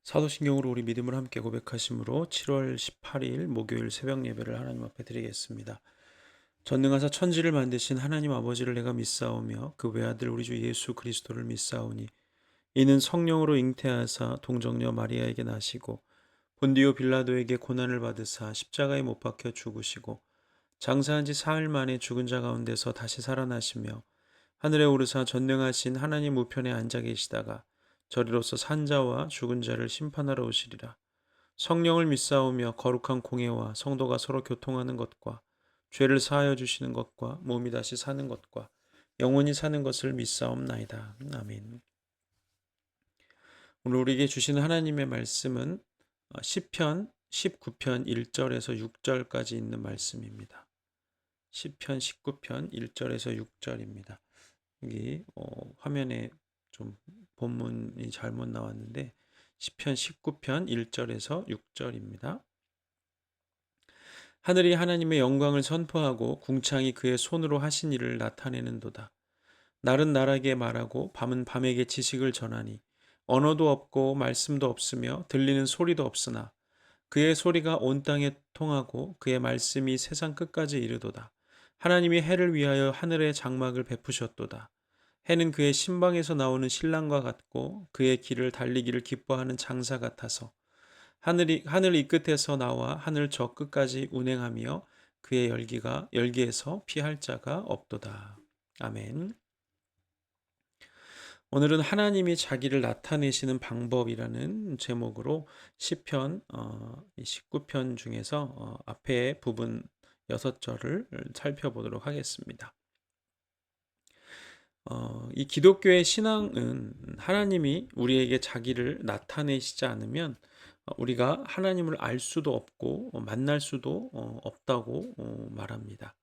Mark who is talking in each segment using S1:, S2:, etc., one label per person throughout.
S1: 사도신경으로 우리 믿음을 함께 고백하심으로 7월 18일 목요일 새벽 예배를 하나님 앞에 드리겠습니다. 전능하사 천지를 만드신 하나님 아버지를 내가 믿사오며 그 외아들 우리 주 예수 그리스도를 믿사오니 이는 성령으로 잉태하사 동정녀 마리아에게 나시고 본디오 빌라도에게 고난을 받으사 십자가에 못 박혀 죽으시고 장사한 지 사흘 만에 죽은 자 가운데서 다시 살아나시며 하늘에 오르사 전능하신 하나님 우편에 앉아 계시다가 저리로서 산자와 죽은 자를 심판하러 오시리라. 성령을 믿사오며 거룩한 공회와 성도가 서로 교통하는 것과 죄를 사하여 주시는 것과 몸이 다시 사는 것과 영원히 사는 것을 믿사옵나이다. 아멘. 오늘 우리에게 주신 하나님의 말씀은 시편 19편 1절에서 6절까지 있는 말씀입니다. 시편 19편 1절에서 6절입니다. 여기 화면에 좀 본문이 잘못 나왔는데 시편 19편 1절에서 6절입니다. 하늘이 하나님의 영광을 선포하고 궁창이 그의 손으로 하신 일을 나타내는도다. 날은 날에게 말하고 밤은 밤에게 지식을 전하니 언어도 없고 말씀도 없으며 들리는 소리도 없으나 그의 소리가 온 땅에 통하고 그의 말씀이 세상 끝까지 이르도다. 하나님이 해를 위하여 하늘의 장막을 베푸셨도다. 해는 그의 신방에서 나오는 신랑과 같고 그의 길을 달리기를 기뻐하는 장사 같아서 하늘 이 끝에서 나와 하늘 저 끝까지 운행하며 그의 열기에서 피할 자가 없도다. 아멘. 오늘은 하나님이 자기를 나타내시는 방법이라는 제목으로 시편 19편 중에서 앞에 부분 6절을 살펴보도록 하겠습니다. 이 기독교의 신앙은 하나님이 우리에게 자기를 나타내시지 않으면 우리가 하나님을 알 수도 없고 만날 수도 없다고 말합니다.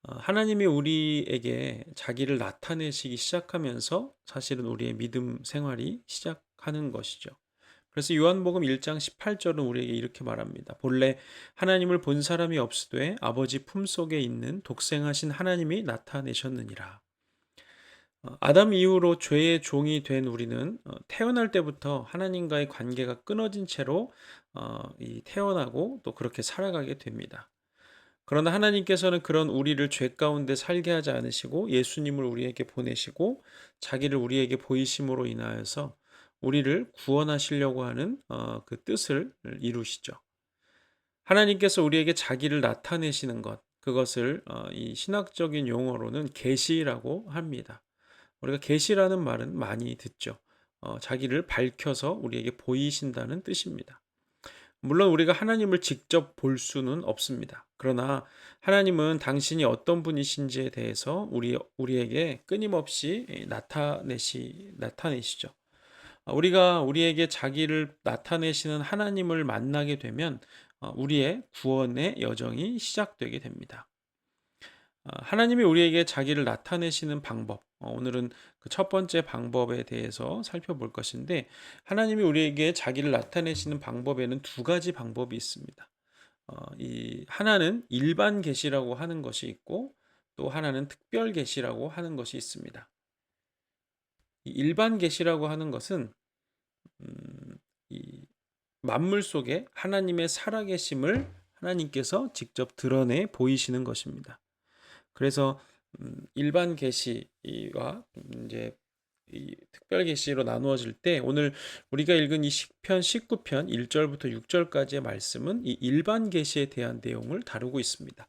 S1: 하나님이 우리에게 자기를 나타내시기 시작하면서 사실은 우리의 믿음 생활이 시작하는 것이죠. 그래서 요한복음 1장 18절은 우리에게 이렇게 말합니다. 본래 하나님을 본 사람이 없으되 아버지 품속에 있는 독생하신 하나님이 나타내셨느니라. 아담 이후로 죄의 종이 된 우리는 태어날 때부터 하나님과의 관계가 끊어진 채로 태어나고 또 그렇게 살아가게 됩니다. 그러나 하나님께서는 그런 우리를 죄 가운데 살게 하지 않으시고 예수님을 우리에게 보내시고 자기를 우리에게 보이심으로 인하여서 우리를 구원하시려고 하는 그 뜻을 이루시죠. 하나님께서 우리에게 자기를 나타내시는 것, 그것을 이 신학적인 용어로는 계시라고 합니다. 우리가 계시라는 말은 많이 듣죠. 자기를 밝혀서 우리에게 보이신다는 뜻입니다. 물론 우리가 하나님을 직접 볼 수는 없습니다. 그러나 하나님은 당신이 어떤 분이신지에 대해서 우리에게 끊임없이 나타내시죠. 우리가 우리에게 자기를 나타내시는 하나님을 만나게 되면 우리의 구원의 여정이 시작되게 됩니다. 하나님이 우리에게 자기를 나타내시는 방법, 오늘은 그 첫 번째 방법에 대해서 살펴볼 것인데, 하나님이 우리에게 자기를 나타내시는 방법에는 두 가지 방법이 있습니다. 이 하나는 일반 계시라고 하는 것이 있고, 또 하나는 특별 계시라고 하는 것이 있습니다. 이 일반 계시라고 하는 것은 이 만물 속에 하나님의 살아계심을 하나님께서 직접 드러내 보이시는 것입니다. 그래서 일반 계시와 이제 이 특별 계시로 나누어질 때 오늘 우리가 읽은 이 시편 19편 1절부터 6절까지의 말씀은 이 일반 계시에 대한 내용을 다루고 있습니다.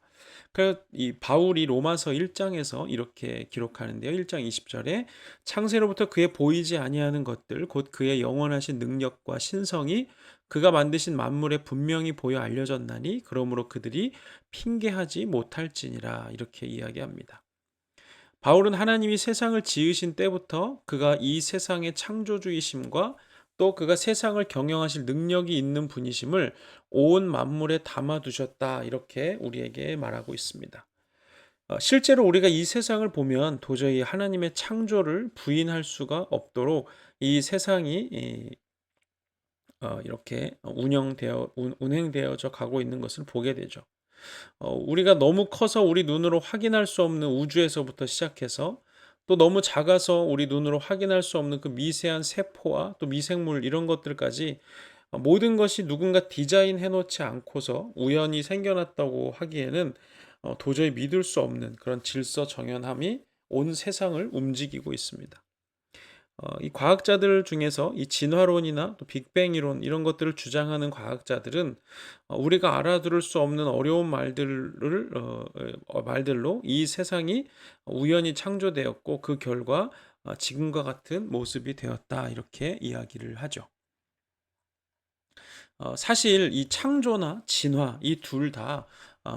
S1: 그래서 이 바울이 로마서 1장에서 이렇게 기록하는데요. 1장 20절에 창세로부터 그의 보이지 아니하는 것들 곧 그의 영원하신 능력과 신성이 그가 만드신 만물에 분명히 보여 알려졌나니 그러므로 그들이 핑계하지 못할지니라 이렇게 이야기합니다. 바울은 하나님이 세상을 지으신 때부터 그가 이 세상의 창조주이심과 또 그가 세상을 경영하실 능력이 있는 분이심을 온 만물에 담아두셨다 이렇게 우리에게 말하고 있습니다. 실제로 우리가 이 세상을 보면 도저히 하나님의 창조를 부인할 수가 없도록 이 세상이 이렇게 운행되어져 가고 있는 것을 보게 되죠. 우리가 너무 커서 우리 눈으로 확인할 수 없는 우주에서부터 시작해서 또 너무 작아서 우리 눈으로 확인할 수 없는 그 미세한 세포와 또 미생물 이런 것들까지 모든 것이 누군가 디자인해 놓지 않고서 우연히 생겨났다고 하기에는 도저히 믿을 수 없는 그런 질서정연함이 온 세상을 움직이고 있습니다. 이 과학자들 중에서 이 진화론이나 또 빅뱅 이론 이런 것들을 주장하는 과학자들은 우리가 알아들을 수 없는 어려운 말들로 이 세상이 우연히 창조되었고 그 결과 지금과 같은 모습이 되었다 이렇게 이야기를 하죠. 사실 이 창조나 진화 이 둘 다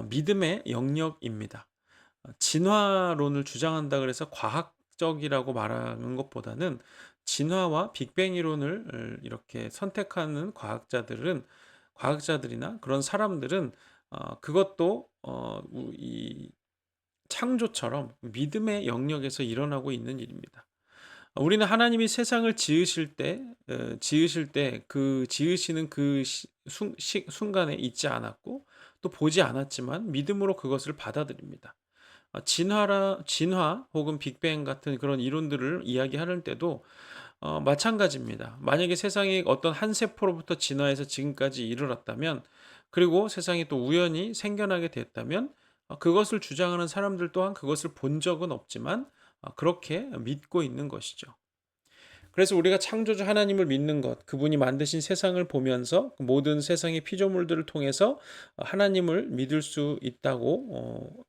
S1: 믿음의 영역입니다. 진화론을 주장한다 그래서 과학적이라고 말하는 것보다는 진화와 빅뱅 이론을 이렇게 선택하는 과학자들이나 그런 사람들은 그것도 이 창조처럼 믿음의 영역에서 일어나고 있는 일입니다. 우리는 하나님이 세상을 지으실 때 그 지으시는 그 순간에 있지 않았고 또 보지 않았지만 믿음으로 그것을 받아들입니다. 진화 혹은 빅뱅 같은 그런 이론들을 이야기하는 때도 마찬가지입니다. 만약에 세상이 어떤 한 세포로부터 진화해서 지금까지 이르렀다면 그리고 세상이 또 우연히 생겨나게 됐다면 그것을 주장하는 사람들 또한 그것을 본 적은 없지만 그렇게 믿고 있는 것이죠. 그래서 우리가 창조주 하나님을 믿는 것, 그분이 만드신 세상을 보면서 그 모든 세상의 피조물들을 통해서 하나님을 믿을 수 있다고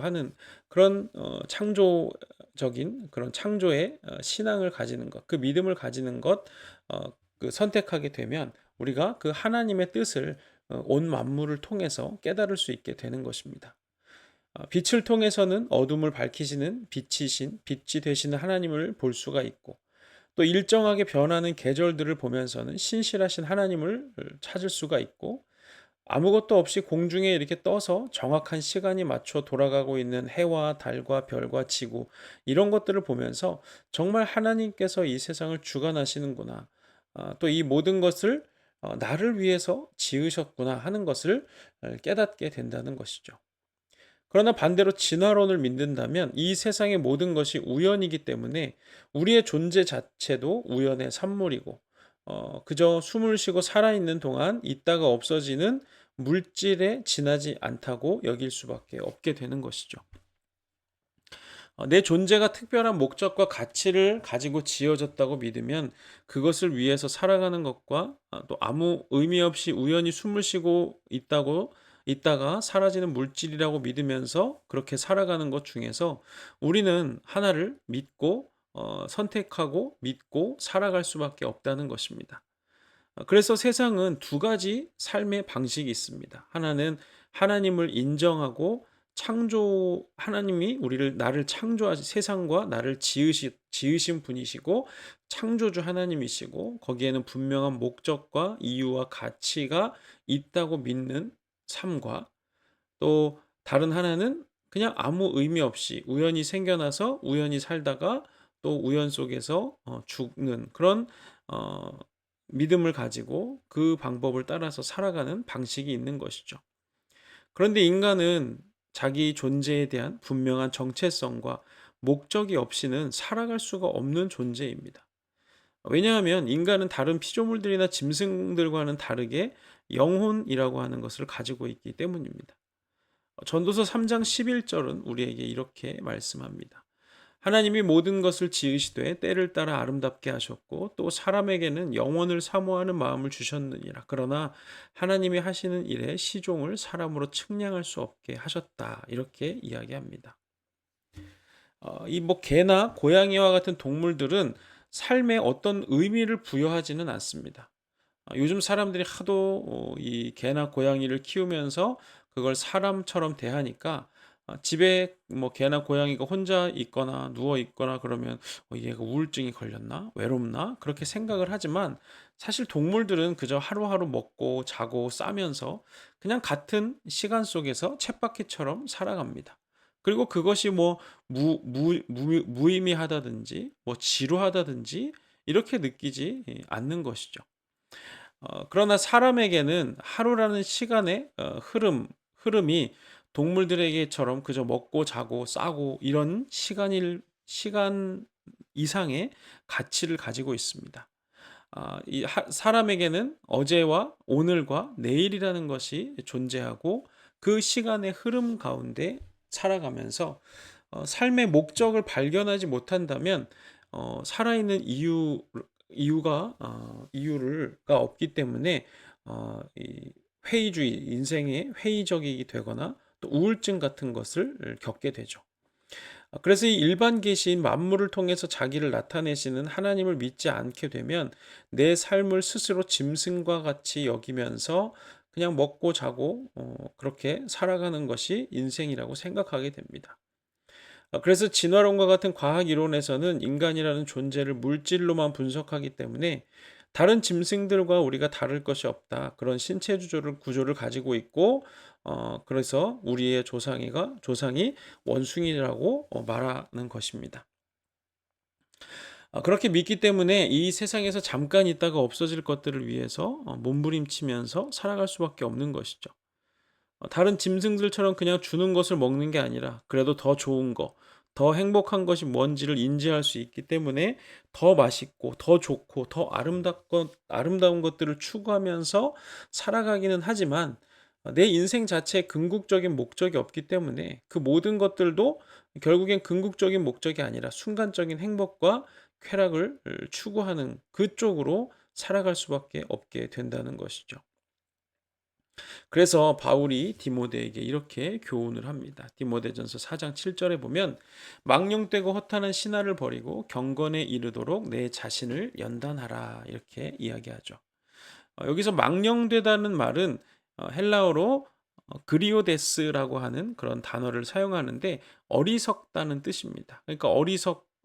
S1: 하는 그런 창조적인 그런 창조의 신앙을 가지는 것, 그 믿음을 가지는 것, 그 선택하게 되면 우리가 그 하나님의 뜻을 온 만물을 통해서 깨달을 수 있게 되는 것입니다. 빛을 통해서는 어둠을 밝히시는 빛이 되시는 하나님을 볼 수가 있고 또 일정하게 변하는 계절들을 보면서는 신실하신 하나님을 찾을 수가 있고, 아무것도 없이 공중에 이렇게 떠서 정확한 시간이 맞춰 돌아가고 있는 해와 달과 별과 지구, 이런 것들을 보면서 정말 하나님께서 이 세상을 주관하시는구나. 또 이 모든 것을 나를 위해서 지으셨구나 하는 것을 깨닫게 된다는 것이죠. 그러나 반대로 진화론을 믿는다면 이 세상의 모든 것이 우연이기 때문에 우리의 존재 자체도 우연의 산물이고, 그저 숨을 쉬고 살아있는 동안 있다가 없어지는 물질에 지나지 않다고 여길 수밖에 없게 되는 것이죠. 내 존재가 특별한 목적과 가치를 가지고 지어졌다고 믿으면 그것을 위해서 살아가는 것과, 또 아무 의미 없이 우연히 숨을 쉬고 있다가 사라지는 물질이라고 믿으면서 그렇게 살아가는 것 중에서 우리는 하나를 믿고 선택하고 믿고 살아갈 수밖에 없다는 것입니다. 그래서 세상은 두 가지 삶의 방식이 있습니다. 하나는 하나님을 인정하고 하나님이 나를 창조하시 세상과 나를 지으신 분이시고 창조주 하나님이시고, 거기에는 분명한 목적과 이유와 가치가 있다고 믿는 삶과, 또 다른 하나는 그냥 아무 의미 없이 우연히 생겨나서 우연히 살다가 또 우연 속에서 죽는 그런 어 믿음을 가지고 그 방법을 따라서 살아가는 방식이 있는 것이죠. 그런데 인간은 자기 존재에 대한 분명한 정체성과 목적이 없이는 살아갈 수가 없는 존재입니다. 왜냐하면 인간은 다른 피조물들이나 짐승들과는 다르게 영혼이라고 하는 것을 가지고 있기 때문입니다. 전도서 3장 11절은 우리에게 이렇게 말씀합니다. 하나님이 모든 것을 지으시되 때를 따라 아름답게 하셨고 또 사람에게는 영원을 사모하는 마음을 주셨느니라. 그러나 하나님이 하시는 일에 시종을 사람으로 측량할 수 없게 하셨다. 이렇게 이야기합니다. 이 개나 고양이와 같은 동물들은 삶에 어떤 의미를 부여하지는 않습니다. 요즘 사람들이 하도 이 개나 고양이를 키우면서 그걸 사람처럼 대하니까, 집에 개나 고양이가 혼자 있거나 누워 있거나 그러면 얘가 우울증이 걸렸나? 외롭나? 그렇게 생각을 하지만, 사실 동물들은 그저 하루하루 먹고 자고 싸면서 그냥 같은 시간 속에서 쳇바퀴처럼 살아갑니다. 그리고 그것이 무의미하다든지 지루하다든지 이렇게 느끼지 않는 것이죠. 그러나 사람에게는 하루라는 시간의 흐름이 동물들에게처럼 그저 먹고 자고 싸고 이런 시간 이상의 가치를 가지고 있습니다. 사람에게는 어제와 오늘과 내일이라는 것이 존재하고, 그 시간의 흐름 가운데 살아가면서 삶의 목적을 발견하지 못한다면 살아있는 이유가 없기 때문에 이 인생의 회의적이 되거나 또 우울증 같은 것을 겪게 되죠. 그래서 이 일반 계시인 만물을 통해서 자기를 나타내시는 하나님을 믿지 않게 되면 내 삶을 스스로 짐승과 같이 여기면서 그냥 먹고 자고 그렇게 살아가는 것이 인생이라고 생각하게 됩니다. 그래서 진화론과 같은 과학 이론에서는 인간이라는 존재를 물질로만 분석하기 때문에 다른 짐승들과 우리가 다를 것이 없다. 그런 신체 구조를 가지고 있고, 그래서 우리의 조상이 원숭이라고 말하는 것입니다. 그렇게 믿기 때문에 이 세상에서 잠깐 있다가 없어질 것들을 위해서 몸부림치면서 살아갈 수밖에 없는 것이죠. 다른 짐승들처럼 그냥 주는 것을 먹는 게 아니라 그래도 더 좋은 거, 더 행복한 것이 뭔지를 인지할 수 있기 때문에 더 맛있고 더 좋고 더 아름다운 것들을 추구하면서 살아가기는 하지만, 내 인생 자체에 궁극적인 목적이 없기 때문에 그 모든 것들도 결국엔 궁극적인 목적이 아니라 순간적인 행복과 쾌락을 추구하는 그쪽으로 살아갈 수밖에 없게 된다는 것이죠. 그래서 바울이 디모데에게 이렇게 교훈을 합니다. 디모데전서 4장 7절에 보면 망령되고 허탄한 신화를 버리고 경건에 이르도록 내 자신을 연단하라, 이렇게 이야기하죠. 여기서 망령되다는 말은 헬라어로 그리오데스라고 하는 그런 단어를 사용하는데 어리석다는 뜻입니다. 그러니까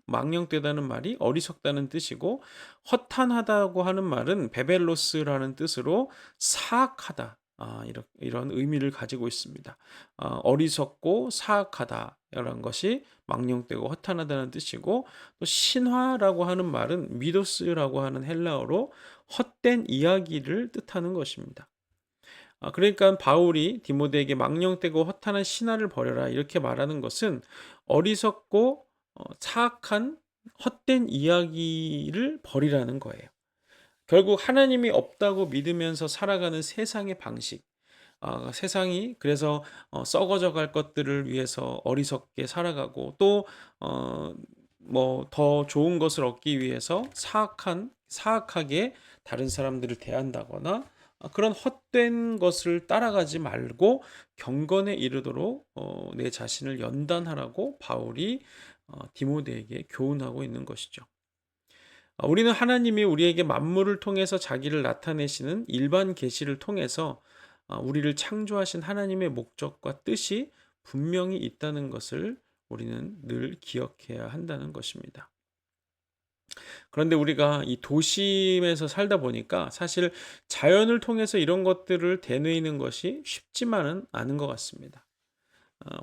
S1: 망령되다는 말이 어리석다는 뜻이고, 허탄하다고 하는 말은 베벨로스라는 뜻으로 사악하다, 이런 의미를 가지고 있습니다. 어리석고 사악하다 이런 것이 망령되고 허탄하다는 뜻이고, 또 신화라고 하는 말은 미도스라고 하는 헬라어로 헛된 이야기를 뜻하는 것입니다. 그러니까 바울이 디모데에게 망령되고 허탄한 신화를 버려라 이렇게 말하는 것은 어리석고 사악한 헛된 이야기를 버리라는 거예요. 결국 하나님이 없다고 믿으면서 살아가는 세상의 방식, 세상이 그래서 썩어져 갈 것들을 위해서 어리석게 살아가고, 또 뭐 더 좋은 것을 얻기 위해서 사악하게 다른 사람들을 대한다거나, 그런 헛된 것을 따라가지 말고 경건에 이르도록 내 자신을 연단하라고 바울이 디모데에게 교훈하고 있는 것이죠. 우리는 하나님이 우리에게 만물을 통해서 자기를 나타내시는 일반 계시를 통해서 우리를 창조하신 하나님의 목적과 뜻이 분명히 있다는 것을 우리는 늘 기억해야 한다는 것입니다. 그런데 우리가 이 도심에서 살다 보니까 사실 자연을 통해서 이런 것들을 되뇌이는 것이 쉽지만은 않은 것 같습니다.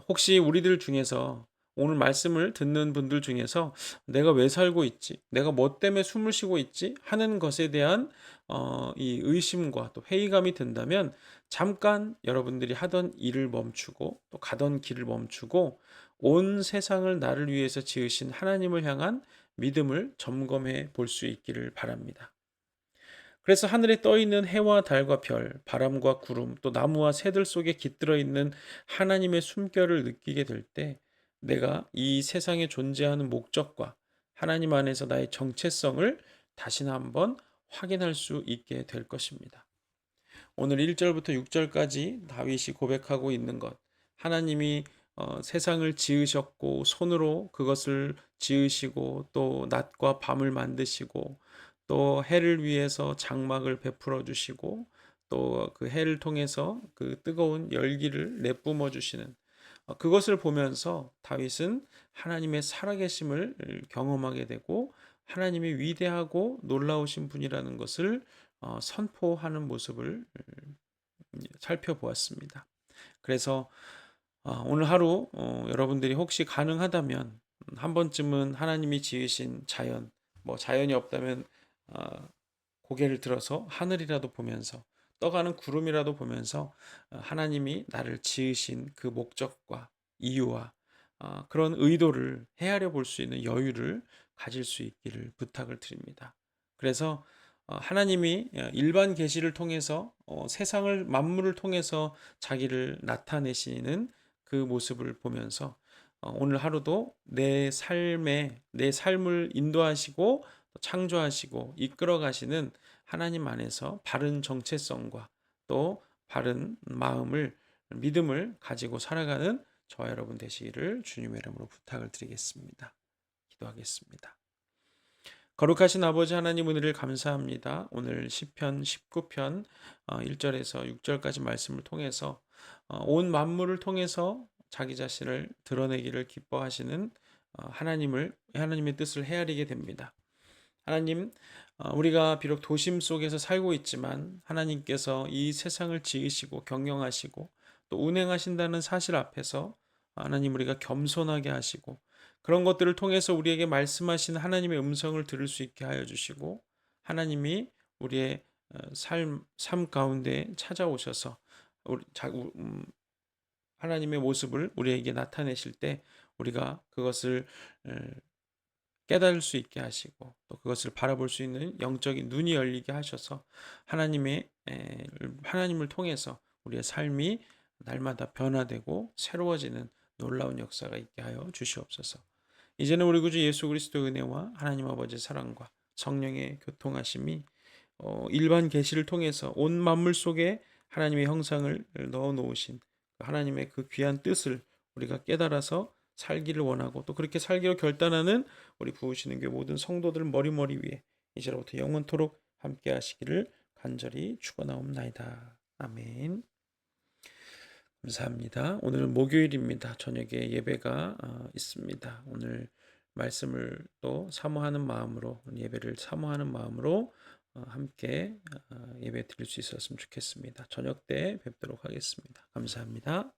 S1: 혹시 우리들 중에서, 오늘 말씀을 듣는 분들 중에서 내가 왜 살고 있지? 내가 뭐 때문에 숨을 쉬고 있지? 하는 것에 대한 이 의심과 또 회의감이 든다면, 잠깐 여러분들이 하던 일을 멈추고 또 가던 길을 멈추고 온 세상을 나를 위해서 지으신 하나님을 향한 믿음을 점검해 볼 수 있기를 바랍니다. 그래서 하늘에 떠 있는 해와 달과 별, 바람과 구름, 또 나무와 새들 속에 깃들어 있는 하나님의 숨결을 느끼게 될 때, 내가 이 세상에 존재하는 목적과 하나님 안에서 나의 정체성을 다시나 한번 확인할 수 있게 될 것입니다. 오늘 1절부터 6절까지 다윗이 고백하고 있는 것, 하나님이 세상을 지으셨고 손으로 그것을 지으시고, 또 낮과 밤을 만드시고, 또 해를 위해서 장막을 베풀어 주시고, 또 그 해를 통해서 그 뜨거운 열기를 내뿜어 주시는, 그것을 보면서 다윗은 하나님의 살아계심을 경험하게 되고, 하나님이 위대하고 놀라우신 분이라는 것을 선포하는 모습을 살펴보았습니다. 그래서 오늘 하루 여러분들이 혹시 가능하다면 한 번쯤은 하나님이 지으신 자연, 뭐 자연이 없다면 고개를 들어서 하늘이라도 보면서, 떠가는 구름이라도 보면서 하나님이 나를 지으신 그 목적과 이유와 그런 의도를 헤아려 볼 수 있는 여유를 가질 수 있기를 부탁을 드립니다. 그래서 하나님이 일반 계시를 통해서 세상을 만물을 통해서 자기를 나타내시는 그 모습을 보면서 오늘 하루도 내 삶을 인도하시고 창조하시고 이끌어 가시는 하나님 안에서 바른 정체성과 또 바른 마음을, 믿음을 가지고 살아가는 저와 여러분 되시기를 주님의 이름으로 부탁을 드리겠습니다. 기도하겠습니다. 거룩하신 아버지 하나님, 은혜를 감사합니다. 오늘 시편 19편 1절에서 6절까지 말씀을 통해서 온 만물을 통해서 자기 자신을 드러내기를 기뻐하시는 하나님의 뜻을 헤아리게 됩니다. 하나님, 우리가 비록 도심 속에서 살고 있지만 하나님께서 이 세상을 지으시고 경영하시고 또 운행하신다는 사실 앞에서 하나님, 우리가 겸손하게 하시고, 그런 것들을 통해서 우리에게 말씀하신 하나님의 음성을 들을 수 있게 하여 주시고, 하나님이 우리의 삶 가운데 찾아오셔서 하나님의 모습을 우리에게 나타내실 때 우리가 그것을 깨달을 수 있게 하시고, 또 그것을 바라볼 수 있는 영적인 눈이 열리게 하셔서 하나님을 통해서 우리의 삶이 날마다 변화되고 새로워지는 놀라운 역사가 있게 하여 주시옵소서. 이제는 우리 구주 예수 그리스도의 은혜와 하나님 아버지의 사랑과 성령의 교통하심이 일반 계시를 통해서 온 만물 속에 하나님의 형상을 넣어 놓으신 하나님의 그 귀한 뜻을 우리가 깨달아서 살기를 원하고, 또 그렇게 살기로 결단하는 우리 부으시는 교회 모든 성도들 머리머리 위에 이제로부터 영원토록 함께 하시기를 간절히 축원하옵나이다. 아멘. 감사합니다. 오늘은 목요일입니다. 저녁에 예배가 있습니다. 오늘 말씀을 또 사모하는 마음으로 예배를 사모하는 마음으로 함께 예배 드릴 수 있었으면 좋겠습니다. 저녁 때 뵙도록 하겠습니다. 감사합니다.